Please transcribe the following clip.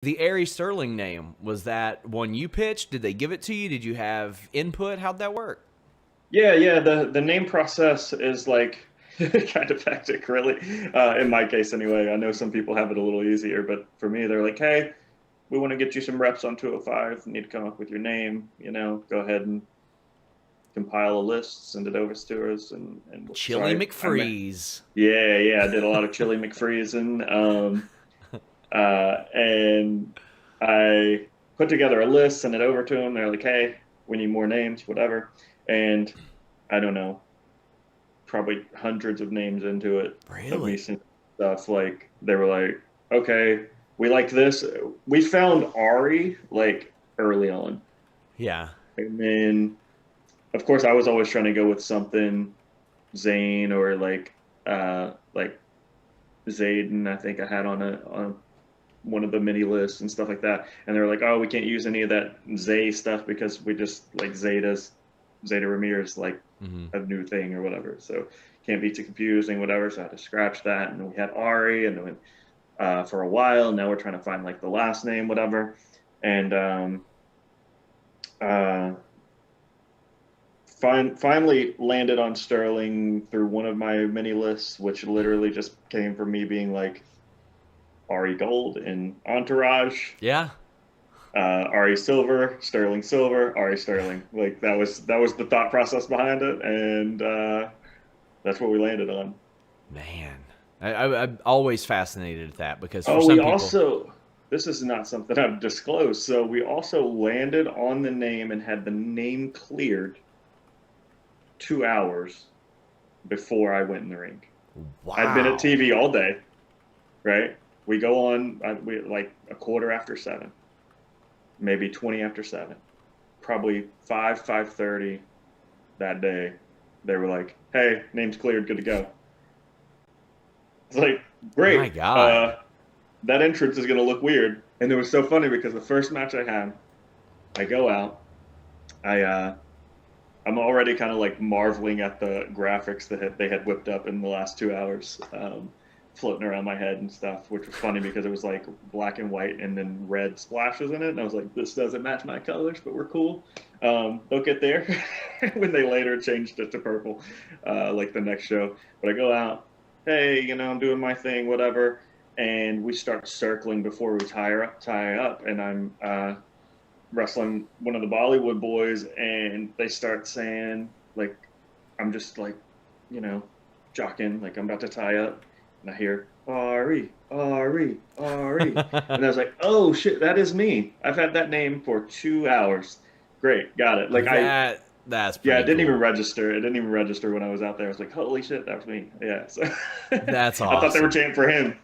The Ari Sterling name, was that one you pitched? Did they give it to you? Did you have input? How'd that work? Yeah. The name process is like kind of hectic, really. In my case, anyway. I know some people have it a little easier, but for me, they're like, "Hey, we want to get you some reps on 205. You need to come up with your name. Go ahead and compile a list, send it over to us, and so Chili McFreeze. yeah, I did a lot of chili McFreezing, and I put together a list, sent it over to them. They're like, "Hey, we need more names, whatever," and I don't know, probably hundreds of names into it of me Really? sending stuff. Like they were like, "Okay, we like this." We found Ari like early on, Yeah. and then of course I was always trying to go with something Zayne or like Zayden. I think I had on one of the mini lists and stuff like that. And they were like, "Oh, we can't use any of that Zay stuff because we just like Zeta Ramirez like Mm-hmm. a new thing or whatever. So can't be too confusing, whatever." So I had to scratch that. And then we had Ari, and then for a while now we're trying to find like the last name, whatever. And uh, finally landed on Sterling through one of my mini lists, which literally just came from me being like Ari Gold in Entourage, Yeah. Ari Silver, Ari Sterling. Like that was the thought process behind it, and that's what we landed on. Man. I'm always fascinated at that because for Oh, we some people, also this is not something I've disclosed. So we also landed on the name and had the name cleared 2 hours before I went in the ring. I'd been at wow. TV all day, right? We go on we like a quarter after 7, maybe 20 after 7, probably 5:30 that day. They were like, "Hey, name's cleared, good to go." It's like, My great. God. That entrance is gonna look weird. And it was so funny because the first match I had, I go out, I I'm already kind of like marveling at the graphics that they had whipped up in the last 2 hours, floating around my head and stuff, which was funny because it was like black and white and then red splashes in it. And I was like, this doesn't match my colors, but we're cool. They'll get there when they later changed it to purple, like the next show. But I go out, hey, I'm doing my thing, whatever. And we start circling before we tie up. And I'm wrestling one of the Bollywood boys, and they start saying like, I'm just like, you know, jockeying, like I'm about to tie up, and I hear Ari, Ari, Ari, and I was like, oh shit, that is me. I've had that name for 2 hours. Great, got it. Like That's yeah, it pretty didn't even cool. register. It didn't even register when I was out there. I was like, holy shit, that was me. Yeah, so That's I thought they were awesome. chanting for him.